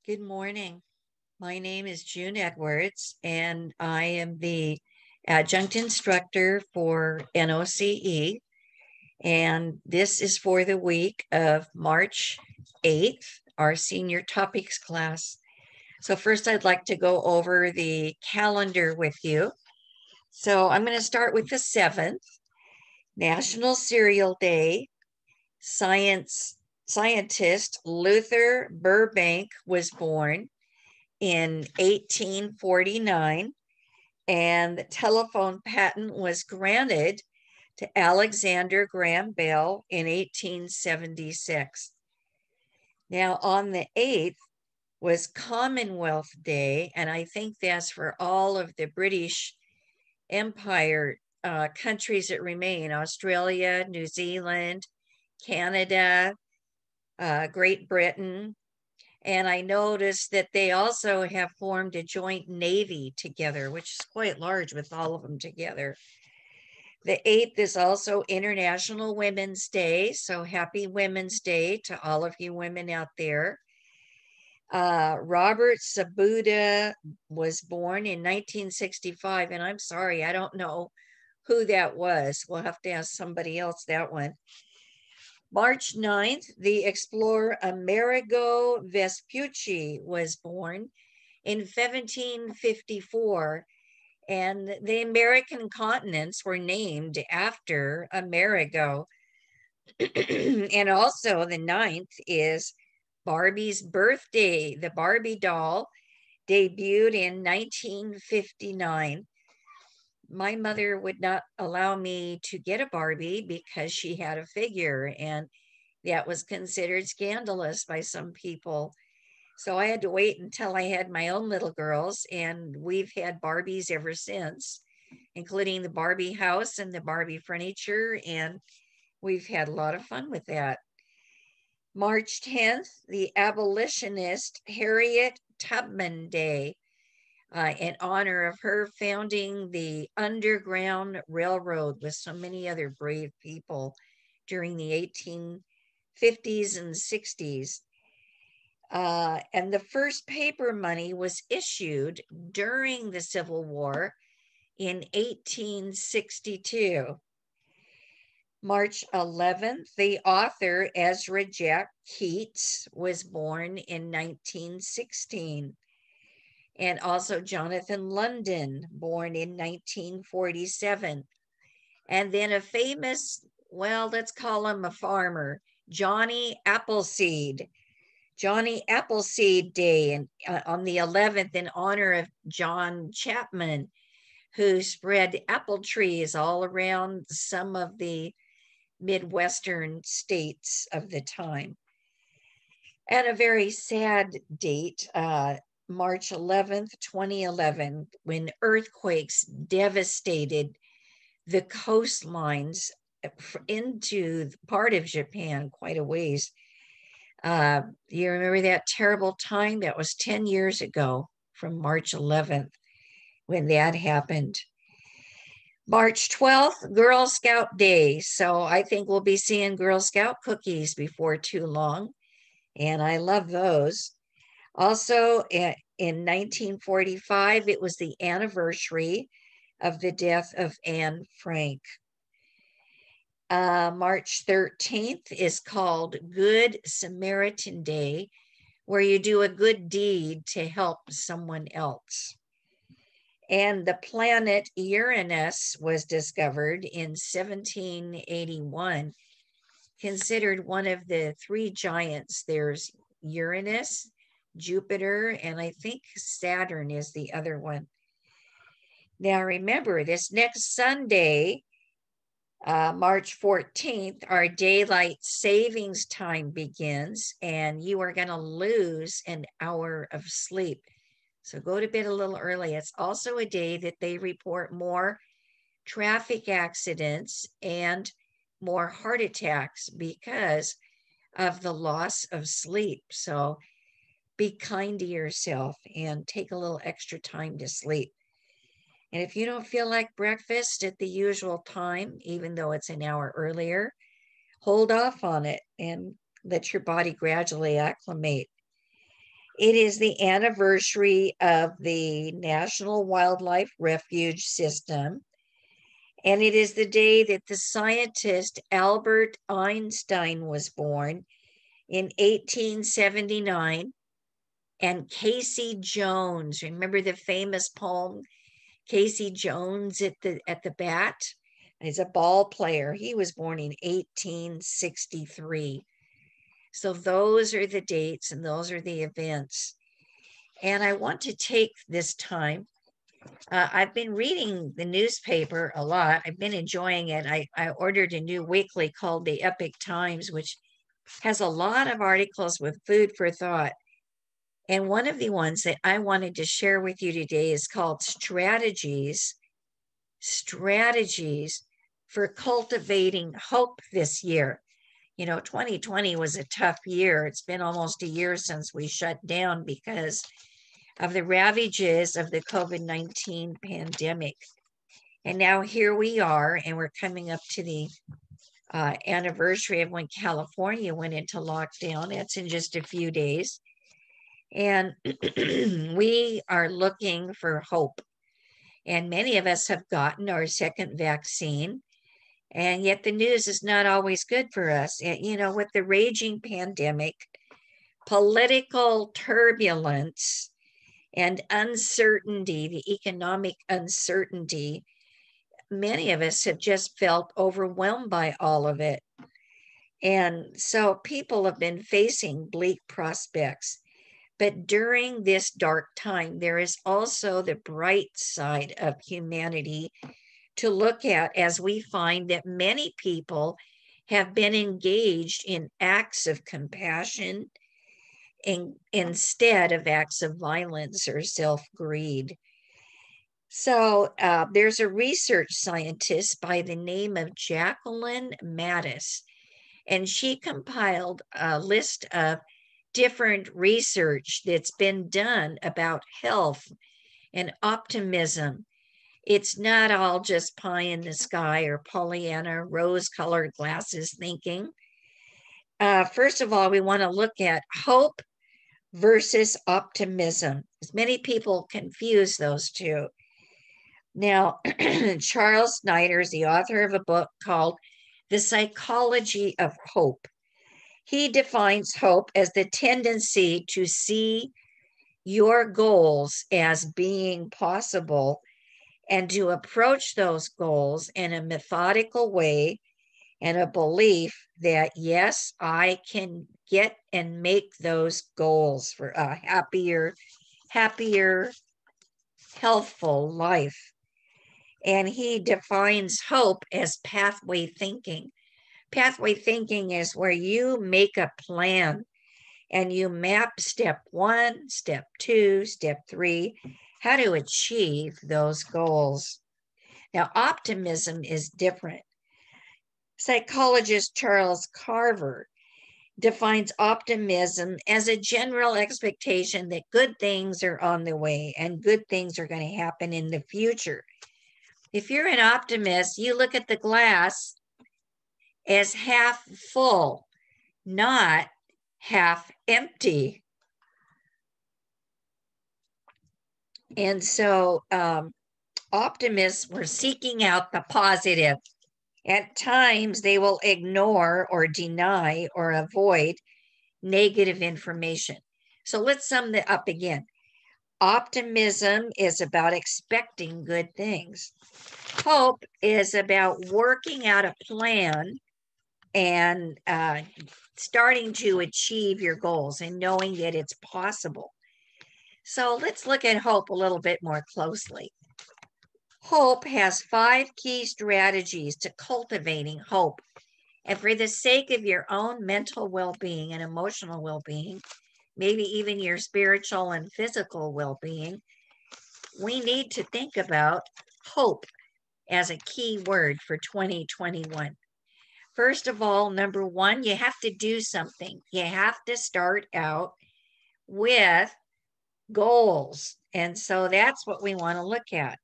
Good morning. My name is June Edwards, and I am the adjunct instructor for NOCE. And this is for the week of March 8th, our senior topics class. So, first, I'd like to go over the calendar with you. So, I'm going to start with the 7th, National Cereal Day. Scientist Luther Burbank was born in 1849, and the telephone patent was granted to Alexander Graham Bell in 1876. Now, on the 8th was Commonwealth Day, and I think that's for all of the British Empire countries that remain: Australia, New Zealand, Canada, Great Britain. And I noticed that they also have formed a joint navy together, which is quite large with all of them together. The 8th is also International Women's Day. So happy Women's Day to all of you women out there. Robert Sabuda was born in 1965. And I'm sorry, I don't know who that was. We'll have to ask somebody else that one. March 9th, the explorer Amerigo Vespucci was born in 1754, and the American continents were named after Amerigo. And also the 9th is Barbie's birthday. The Barbie doll debuted in 1959. My mother would not allow me to get a Barbie because she had a figure, and that was considered scandalous by some people. So I had to wait until I had my own little girls, and we've had Barbies ever since, including the Barbie house and the Barbie furniture, and we've had a lot of fun with that. March 10th, the abolitionist Harriet Tubman Day, in honor of her founding the Underground Railroad with so many other brave people during the 1850s and 60s. And the first paper money was issued during the Civil War in 1862. March 11th, the author Ezra Jack Keats was born in 1916. And also Jonathan London, born in 1947. And then a famous, well, let's call him a farmer, Johnny Appleseed. Johnny Appleseed Day on the 11th in honor of John Chapman, who spread apple trees all around some of the Midwestern states of the time. And a very sad date, March 11th, 2011, when earthquakes devastated the coastlines into part of Japan quite a ways. You remember that terrible time? That was 10 years ago from March 11th when that happened. March 12th, Girl Scout Day. So I think we'll be seeing Girl Scout cookies before too long. And I love those. Also, in 1945, it was the anniversary of the death of Anne Frank. March 13th is called Good Samaritan Day, where you do a good deed to help someone else. And the planet Uranus was discovered in 1781, considered one of the three giants. There's Uranus, Jupiter, and I think Saturn is the other one. Now remember, this next Sunday, March 14th, our daylight savings time begins, and you are going to lose an hour of sleep. So go to bed a little early. It's also a day that they report more traffic accidents and more heart attacks because of the loss of sleep. So be kind to yourself and take a little extra time to sleep. And if you don't feel like breakfast at the usual time, even though it's an hour earlier, hold off on it and let your body gradually acclimate. It is the anniversary of the National Wildlife Refuge System. And it is the day that the scientist Albert Einstein was born in 1879. And Casey Jones, remember the famous poem, Casey Jones at the bat? He's a ball player. He was born in 1863. So those are the dates and those are the events. And I want to take this time. I've been reading the newspaper a lot. I've been enjoying it. I ordered a new weekly called the Epic Times, which has a lot of articles with food for thought. And one of the ones that I wanted to share with you today is called Strategies for Cultivating Hope This Year. You know, 2020 was a tough year. It's been almost a year since we shut down because of the ravages of the COVID-19 pandemic. And now here we are, and we're coming up to the anniversary of when California went into lockdown. It's in just a few days. And we are looking for hope. And many of us have gotten our second vaccine. And yet the news is not always good for us. You know, with the raging pandemic, political turbulence, and uncertainty, the economic uncertainty, many of us have just felt overwhelmed by all of it. And so people have been facing bleak prospects. But during this dark time, there is also the bright side of humanity to look at, as we find that many people have been engaged in acts of compassion instead of acts of violence or self-greed. So there's a research scientist by the name of Jacqueline Mattis, and she compiled a list of different research that's been done about health and optimism. It's not all just pie in the sky or Pollyanna rose-colored glasses thinking. First of all, we want to look at hope versus optimism. As many people confuse those two. Now, Charles Snyder is the author of a book called The Psychology of Hope. He defines hope as the tendency to see your goals as being possible and to approach those goals in a methodical way and a belief that, yes, I can get and make those goals for a happier, healthful life. And he defines hope as pathway thinking. Pathway thinking is where you make a plan and you map step 1, step 2, step 3, how to achieve those goals. Now, optimism is different. Psychologist Charles Carver defines optimism as a general expectation that good things are on the way and good things are going to happen in the future. If you're an optimist, you look at the glass as half full, not half empty. And so optimists were seeking out the positive. At times, they will ignore or deny or avoid negative information. So let's sum that up again. Optimism is about expecting good things. Hope is about working out a plan and starting to achieve your goals and knowing that it's possible. So let's look at hope a little bit more closely. Hope has 5 key strategies to cultivating hope. And for the sake of your own mental well-being and emotional well-being, maybe even your spiritual and physical well-being, we need to think about hope as a key word for 2021. First of all, number 1, you have to do something. You have to start out with goals. And so that's what we want to look at.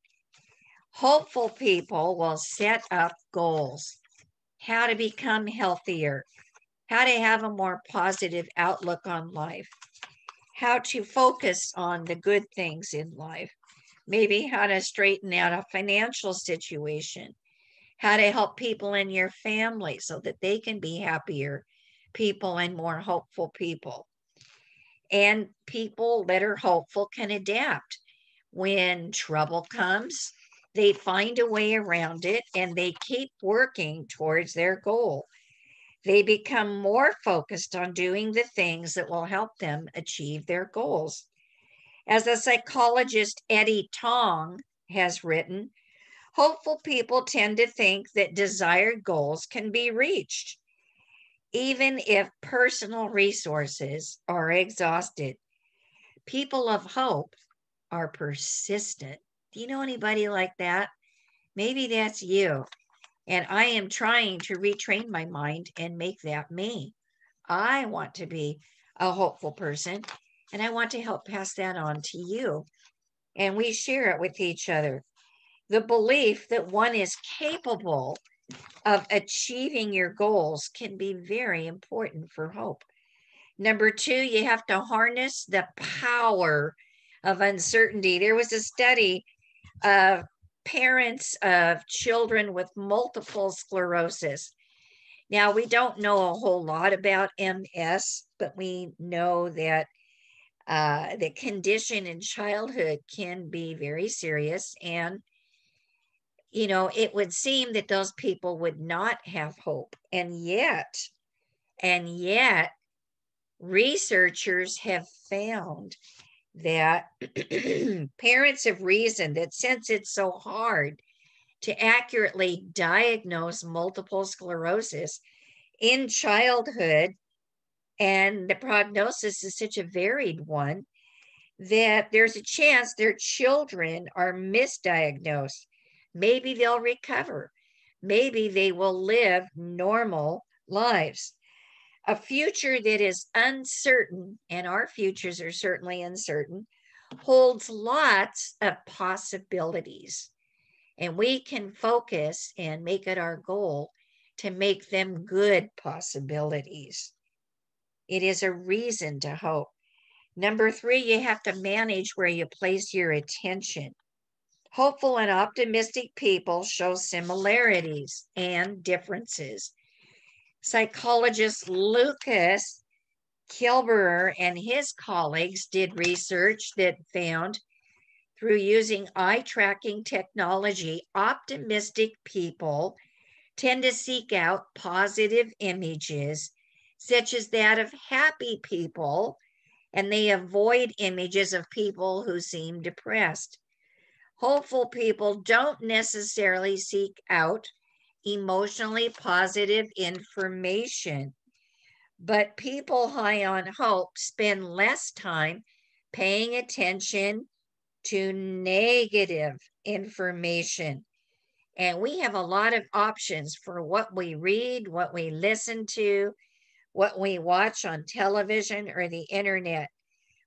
Hopeful people will set up goals. How to become healthier, how to have a more positive outlook on life, how to focus on the good things in life, maybe how to straighten out a financial situation, how to help people in your family so that they can be happier people and more hopeful people. And people that are hopeful can adapt. When trouble comes, they find a way around it and they keep working towards their goal. They become more focused on doing the things that will help them achieve their goals. As the psychologist Eddie Tong has written, hopeful people tend to think that desired goals can be reached, even if personal resources are exhausted. People of hope are persistent. Do you know anybody like that? Maybe that's you. And I am trying to retrain my mind and make that me. I want to be a hopeful person and I want to help pass that on to you. And we share it with each other. The belief that one is capable of achieving your goals can be very important for hope. Number two, you have to harness the power of uncertainty. There was a study of parents of children with multiple sclerosis. Now, we don't know a whole lot about MS, but we know that the condition in childhood can be very serious. And, it would seem that those people would not have hope. And yet, researchers have found that parents have reasoned that since it's so hard to accurately diagnose multiple sclerosis in childhood, and the prognosis is such a varied one, that there's a chance their children are misdiagnosed. Maybe they'll recover. Maybe they will live normal lives. A future that is uncertain, and our futures are certainly uncertain, holds lots of possibilities. And we can focus and make it our goal to make them good possibilities. It is a reason to hope. Number three, you have to manage where you place your attention. Hopeful and optimistic people show similarities and differences. Psychologist Lucas Kilberer and his colleagues did research that found through using eye tracking technology, optimistic people tend to seek out positive images, such as that of happy people, and they avoid images of people who seem depressed. Hopeful people don't necessarily seek out emotionally positive information, but people high on hope spend less time paying attention to negative information. And we have a lot of options for what we read, what we listen to, what we watch on television or the internet.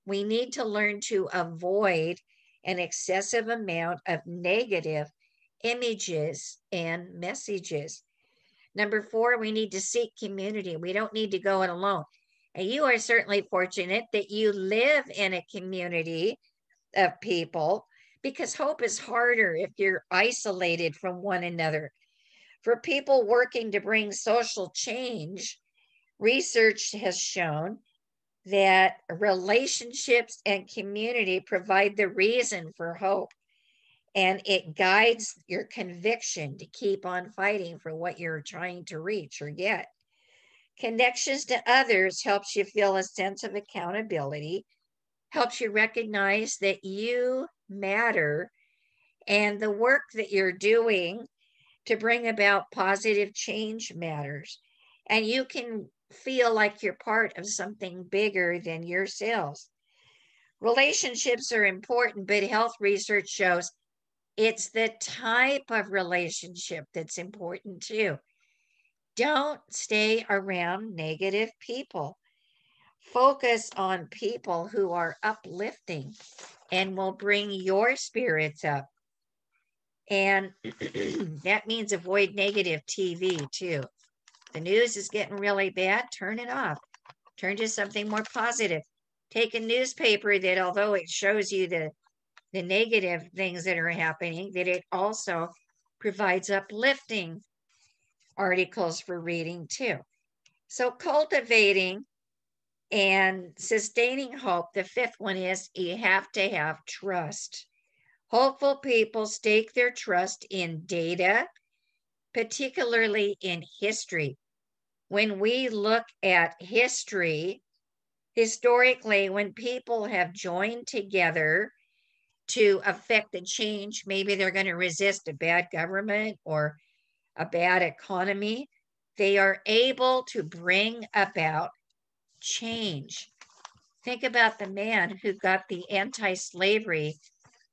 We need to learn to avoid an excessive amount of negative images and messages. Number four, we need to seek community. We don't need to go it alone. And you are certainly fortunate that you live in a community of people, because hope is harder if you're isolated from one another. For people working to bring social change, research has shown that relationships and community provide the reason for hope, and it guides your conviction to keep on fighting for what you're trying to reach or get. Connections to others helps you feel a sense of accountability, helps you recognize that you matter, and the work that you're doing to bring about positive change matters. And you can feel like you're part of something bigger than yourselves. Relationships are important, but health research shows it's the type of relationship that's important too. Don't stay around negative people. Focus on people who are uplifting and will bring your spirits up. And that means avoid negative TV too. The news is getting really bad, turn it off. Turn to something more positive. Take a newspaper that, although it shows you the negative things that are happening, that it also provides uplifting articles for reading too. So cultivating and sustaining hope. The fifth one is you have to have trust. Hopeful people stake their trust in data, particularly in history. When we look at history, historically, when people have joined together to affect the change, maybe they're going to resist a bad government or a bad economy, they are able to bring about change. Think about the man who got the anti-slavery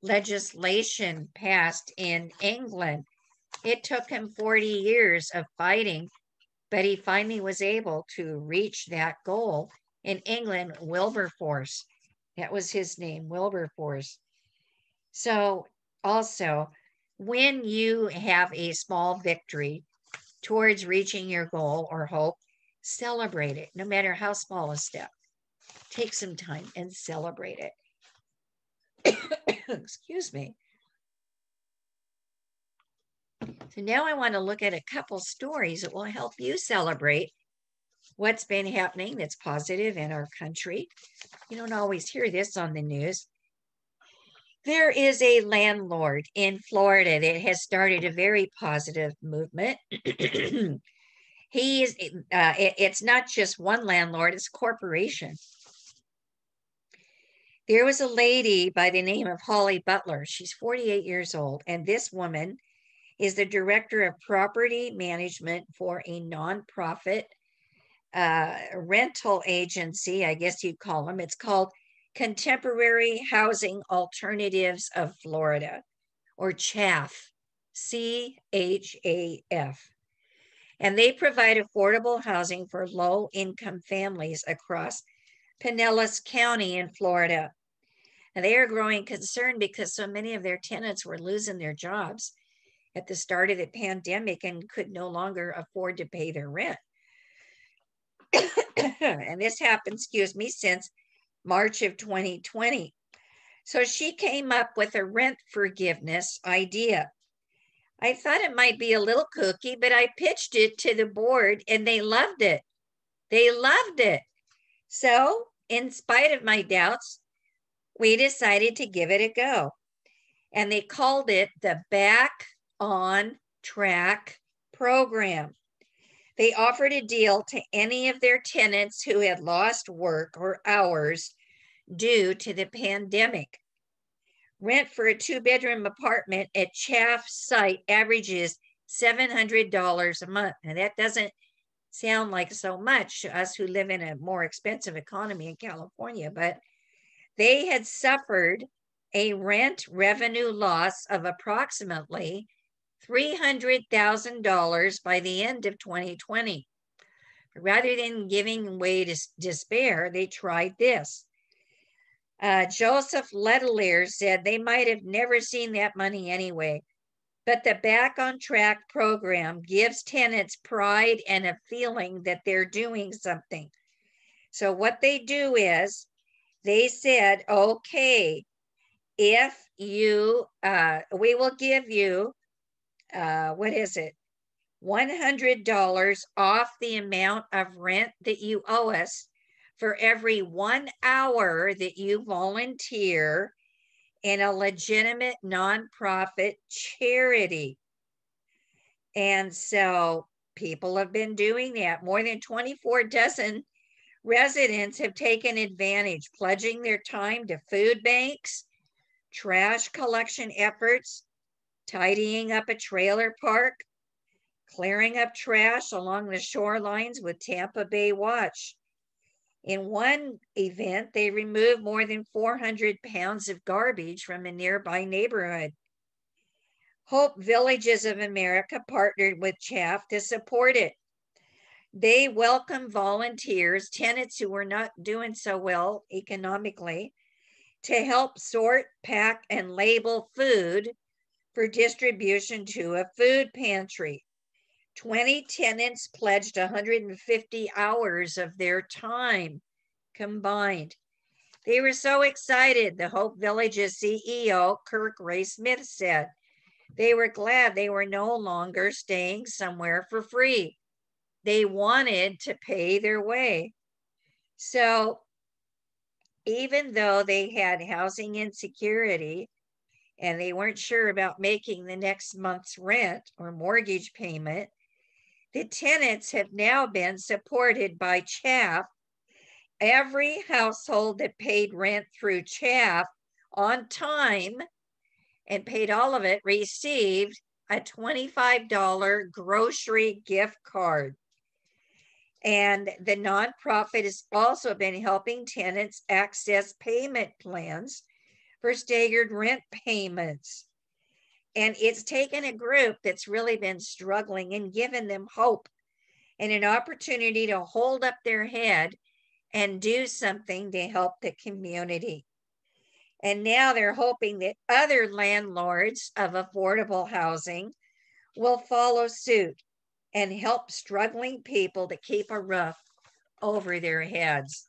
legislation passed in England. It took him 40 years of fighting, but he finally was able to reach that goal in England. Wilberforce, that was his name, Wilberforce. So also, when you have a small victory towards reaching your goal or hope, celebrate it, no matter how small a step. Take some time and celebrate it. Excuse me. So now I want to look at a couple stories that will help you celebrate what's been happening that's positive in our country. You don't always hear this on the news. There is a landlord in Florida that has started a very positive movement. It's not just one landlord, it's a corporation. There was a lady by the name of Holly Butler. She's 48 years old, and this woman is the director of property management for a nonprofit rental agency, I guess you'd call them. It's called Contemporary Housing Alternatives of Florida, or CHAF, CHAF. And they provide affordable housing for low-income families across Pinellas County in Florida. And they are growing concerned because so many of their tenants were losing their jobs at the start of the pandemic and could no longer afford to pay their rent. And this happened, since March of 2020. So she came up with a rent forgiveness idea. I thought it might be a little kooky, but I pitched it to the board and they loved it. They loved it. So, in spite of my doubts, we decided to give it a go. And they called it the Back on Track program. They offered a deal to any of their tenants who had lost work or hours due to the pandemic. Rent for a 2-bedroom apartment at Chaff's site averages $700 a month. And that doesn't sound like so much to us who live in a more expensive economy in California, but they had suffered a rent revenue loss of approximately $300,000 by the end of 2020. Rather than giving way to despair, they tried this. Joseph Letelier said they might have never seen that money anyway, but the Back on Track program gives tenants pride and a feeling that they're doing something. So what they do is they said, okay, if you, we will give you, $100 off the amount of rent that you owe us for every 1 hour that you volunteer in a legitimate nonprofit charity. And so people have been doing that. More than 24 dozen residents have taken advantage, pledging their time to food banks, trash collection efforts, tidying up a trailer park, clearing up trash along the shorelines with Tampa Bay Watch. In one event, they removed more than 400 pounds of garbage from a nearby neighborhood. Hope Villages of America partnered with CHAF to support it. They welcome volunteers, tenants who were not doing so well economically, to help sort, pack, and label food for distribution to a food pantry. 20 tenants pledged 150 hours of their time combined. They were so excited, the Hope Village's CEO, Kirk Ray Smith, said. They were glad they were no longer staying somewhere for free. They wanted to pay their way. So even though they had housing insecurity and they weren't sure about making the next month's rent or mortgage payment, the tenants have now been supported by CHAP. Every household that paid rent through CHAP on time and paid all of it received a $25 grocery gift card. And the nonprofit has also been helping tenants access payment plans for staggered rent payments. And it's taken a group that's really been struggling and given them hope and an opportunity to hold up their head and do something to help the community. And now they're hoping that other landlords of affordable housing will follow suit and help struggling people to keep a roof over their heads.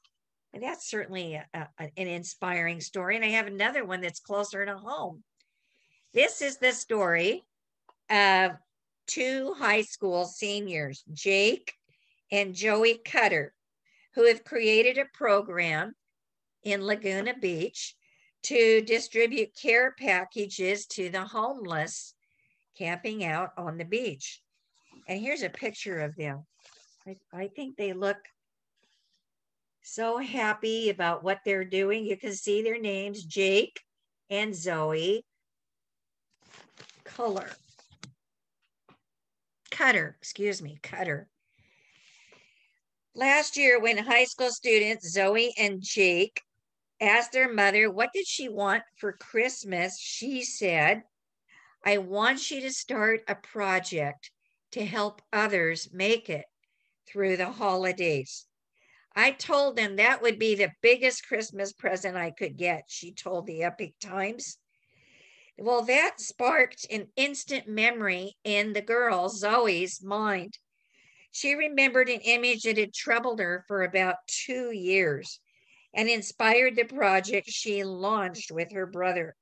And that's certainly an inspiring story. And I have another one that's closer to home. This is the story of two high school seniors, Jake and Joey Cutter, who have created a program in Laguna Beach to distribute care packages to the homeless camping out on the beach. And here's a picture of them. I think they look so happy about what they're doing. You can see their names, Jake and Zoe Cutter. Last year, when high school students Zoe and Jake asked their mother, what did she want for Christmas? She said, I want you to start a project to help others make it through the holidays. I told them that would be the biggest Christmas present I could get, she told the Epic Times. Well, that sparked an instant memory in the girl, Zoe's mind. She remembered an image that had troubled her for about 2 years and inspired the project she launched with her brother.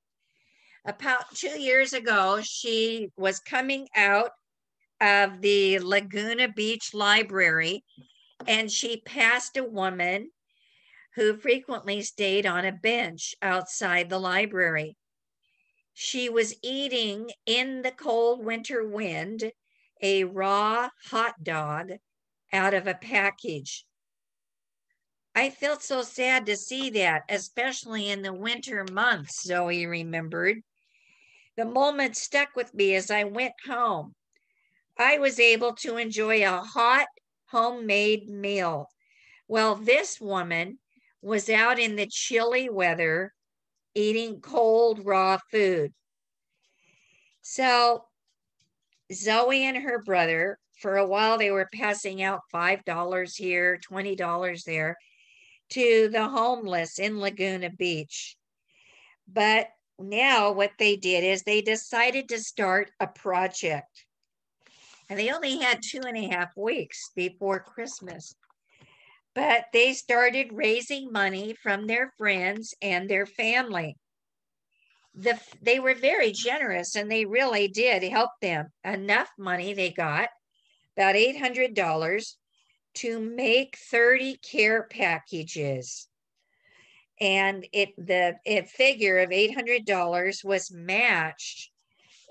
About 2 years ago, she was coming out of the Laguna Beach Library and she passed a woman who frequently stayed on a bench outside the library. She was eating in the cold winter wind a raw hot dog out of a package. I felt so sad to see that, especially in the winter months, Zoe remembered. The moment stuck with me as I went home. I was able to enjoy a hot homemade meal. Well, this woman was out in the chilly weather eating cold raw food. So Zoe and her brother, for a while they were passing out $5 here, $20 there to the homeless in Laguna Beach. But now what they did is they decided to start a project. And they only had 2.5 weeks before Christmas. But they started raising money from their friends and their family. They were very generous and they really did help them. Enough money they got, about $800, to make 30 care packages. And the figure of $800 was matched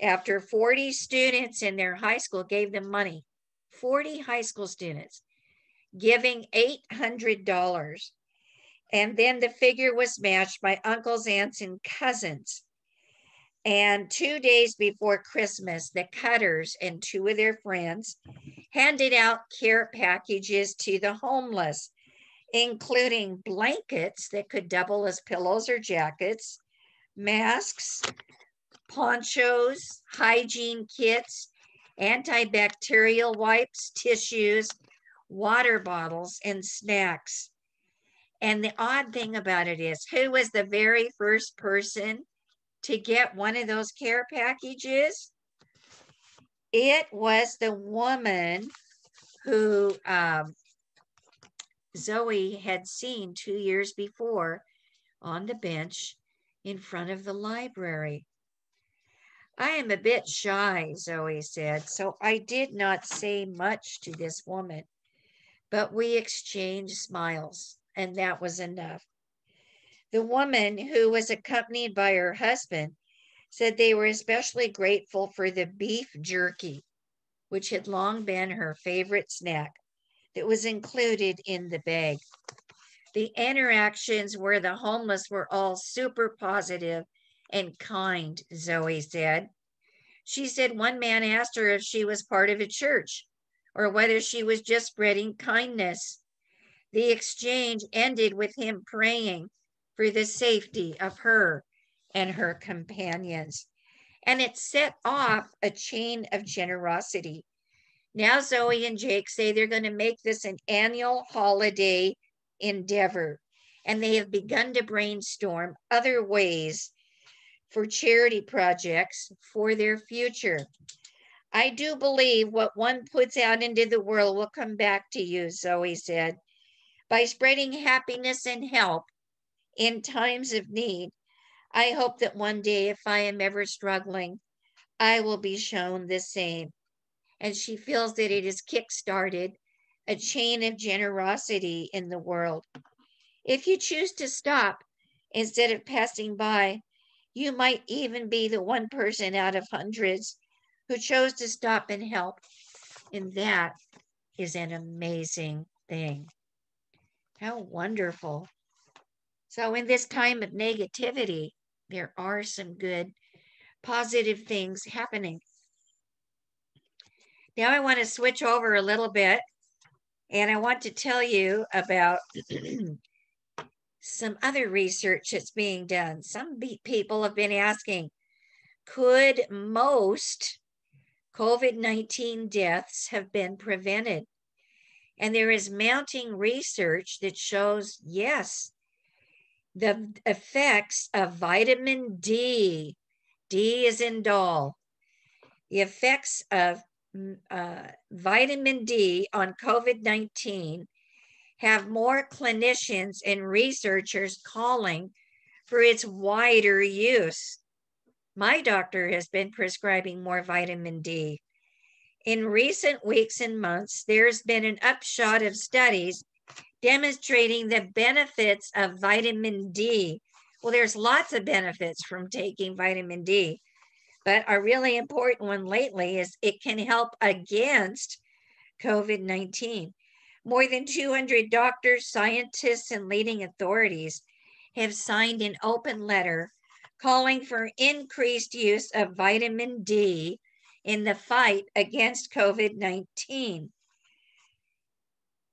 after 40 students in their high school gave them money. 40 high school students giving $800. And then the figure was matched by uncles, aunts, and cousins. And 2 days before Christmas, the Cutters and two of their friends handed out care packages to the homeless, including blankets that could double as pillows or jackets, masks, ponchos, hygiene kits, antibacterial wipes, tissues, water bottles, and snacks. And the odd thing about it is, who was the very first person to get one of those care packages? It was the woman who Zoe had seen 2 years before on the bench in front of the library. I am a bit shy, Zoe said, so I did not say much to this woman, but we exchanged smiles, and that was enough. The woman, who was accompanied by her husband, said they were especially grateful for the beef jerky, which had long been her favorite snack, that was included in the bag. The interactions where the homeless were all super positive and kind, Zoe said. She said one man asked her if she was part of a church or whether she was just spreading kindness. The exchange ended with him praying for the safety of her and her companions. And it set off a chain of generosity. Now Zoe and Jake say they're going to make this an annual holiday endeavor, and they have begun to brainstorm other ways for charity projects for their future. I do believe what one puts out into the world will come back to you, Zoe said. By spreading happiness and help in times of need, I hope that one day, if I am ever struggling, I will be shown the same. And she feels that it has kick-started a chain of generosity in the world. If you choose to stop instead of passing by, you might even be the one person out of hundreds who chose to stop and help. And that is an amazing thing. How wonderful. So in this time of negativity, there are some good, positive things happening. Now I want to switch over a little bit, and I want to tell you about some other research that's being done. Some people have been asking, could most COVID-19 deaths have been prevented? And there is mounting research that shows, yes, the effects of vitamin D, D is in doll, the effects of vitamin D on COVID-19 have more clinicians and researchers calling for its wider use. My doctor has been prescribing more vitamin D. In recent weeks and months, there's been an upshot of studies demonstrating the benefits of vitamin D. Well, there's lots of benefits from taking vitamin D, but a really important one lately is it can help against COVID-19. More than 200 doctors, scientists, and leading authorities have signed an open letter calling for increased use of vitamin D in the fight against COVID-19.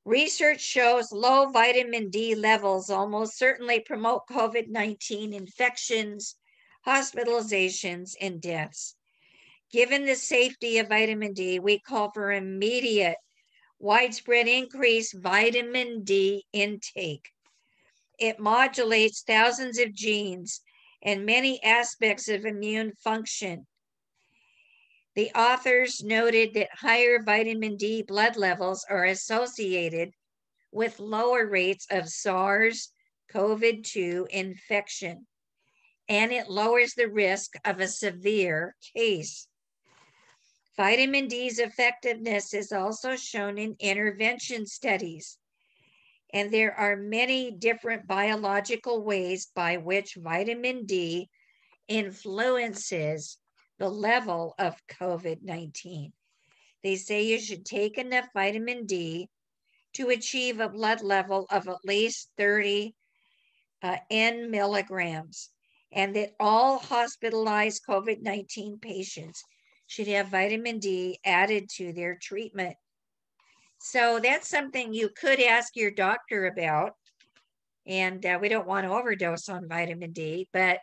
Research shows low vitamin D levels almost certainly promote COVID-19 infections, hospitalizations, and deaths. Given the safety of vitamin D, we call for immediate, widespread increased vitamin D intake. It modulates thousands of genes and many aspects of immune function. The authors noted that higher vitamin D blood levels are associated with lower rates of SARS-CoV-2 infection, and it lowers the risk of a severe case. Vitamin D's effectiveness is also shown in intervention studies, and there are many different biological ways by which vitamin D influences the level of COVID-19. They say you should take enough vitamin D to achieve a blood level of at least 30 N milligrams, and that all hospitalized COVID-19 patients should have vitamin D added to their treatment. So that's something you could ask your doctor about. And we don't want to overdose on vitamin D, but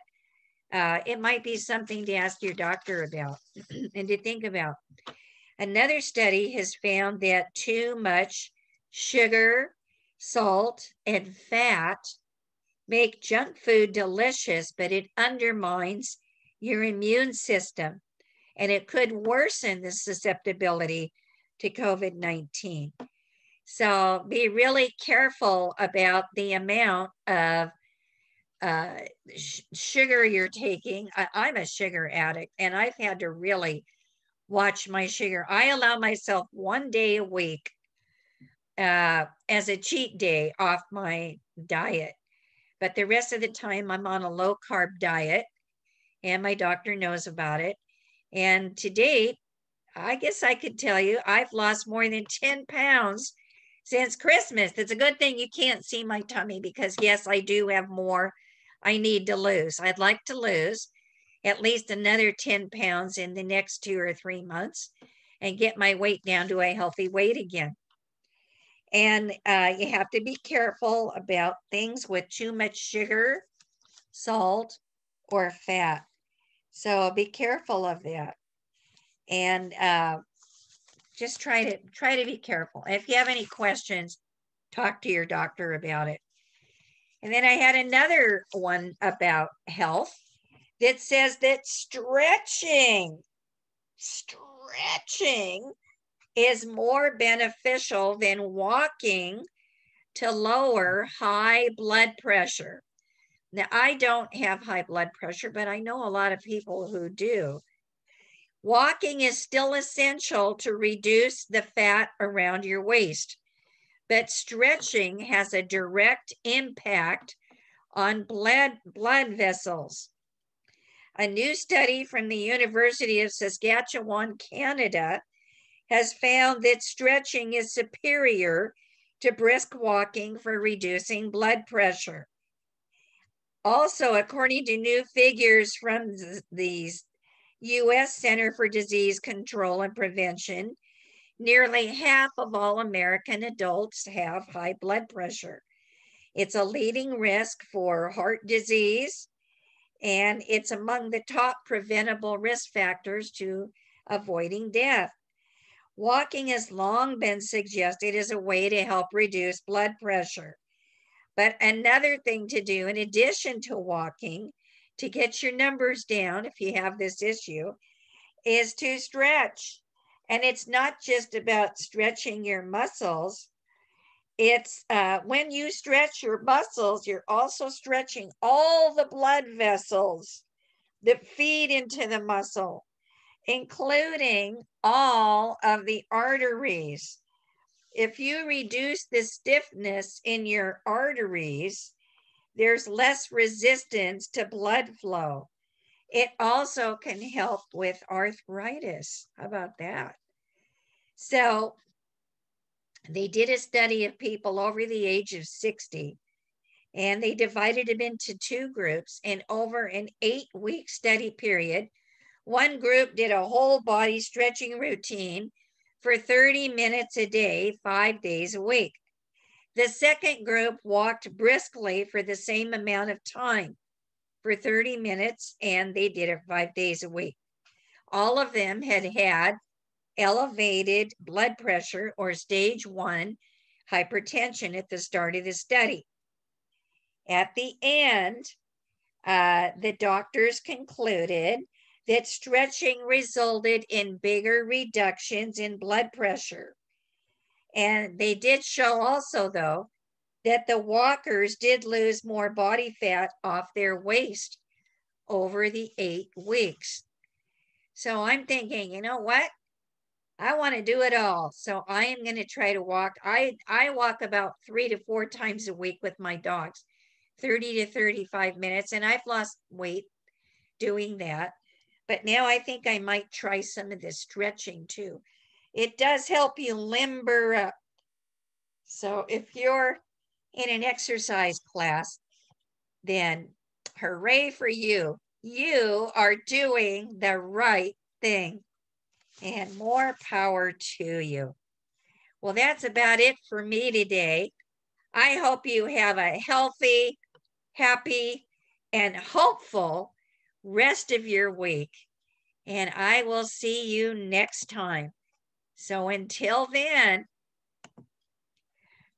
it might be something to ask your doctor about and to think about. Another study has found that too much sugar, salt, and fat make junk food delicious, but it undermines your immune system, and it could worsen the susceptibility to COVID-19. So be really careful about the amount of sugar you're taking. I'm a sugar addict, and I've had to really watch my sugar. I allow myself 1 day a week as a cheat day off my diet, but the rest of the time I'm on a low carb diet, and my doctor knows about it. And to date, I guess I could tell you I've lost more than 10 pounds since Christmas. It's a good thing you can't see my tummy because, yes, I do have more I need to lose. I'd like to lose at least another 10 pounds in the next 2 or 3 months and get my weight down to a healthy weight again. And you have to be careful about things with too much sugar, salt, or fat. So be careful of that. And just try to be careful. And if you have any questions, talk to your doctor about it. And then I had another one about health that says that stretching is more beneficial than walking to lower high blood pressure. Now, I don't have high blood pressure, but I know a lot of people who do. Walking is still essential to reduce the fat around your waist, but stretching has a direct impact on blood vessels. A new study from the University of Saskatchewan, Canada, has found that stretching is superior to brisk walking for reducing blood pressure. Also, according to new figures from the U.S. Center for Disease Control and Prevention, nearly half of all American adults have high blood pressure. It's a leading risk for heart disease, and it's among the top preventable risk factors to avoiding death. Walking has long been suggested as a way to help reduce blood pressure. But another thing to do, in addition to walking, to get your numbers down if you have this issue, is to stretch. And it's not just about stretching your muscles. It's when you stretch your muscles, you're also stretching all the blood vessels that feed into the muscle, including all of the arteries. If you reduce the stiffness in your arteries, there's less resistance to blood flow. It also can help with arthritis. How about that? So they did a study of people over the age of 60, and they divided them into 2 groups. And over an 8-week study period, one group did a whole body stretching routine for 30 minutes a day, 5 days a week. The second group walked briskly for the same amount of time, for 30 minutes, and they did it 5 days a week. All of them had elevated blood pressure or stage 1 hypertension at the start of the study. At the end, the doctors concluded that stretching resulted in bigger reductions in blood pressure. And they did show also, though, that the walkers did lose more body fat off their waist over the 8 weeks. So I'm thinking, you know what? I want to do it all. So I am going to try to walk. I walk about 3 to 4 times a week with my dogs, 30 to 35 minutes. And I've lost weight doing that. But now I think I might try some of this stretching too. It does help you limber up. So if you're in an exercise class, then hooray for you. You are doing the right thing, and more power to you. Well, that's about it for me today. I hope you have a healthy, happy, and hopeful rest of your week. And I will see you next time. So until then,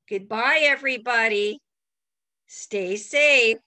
goodbye, everybody. Stay safe.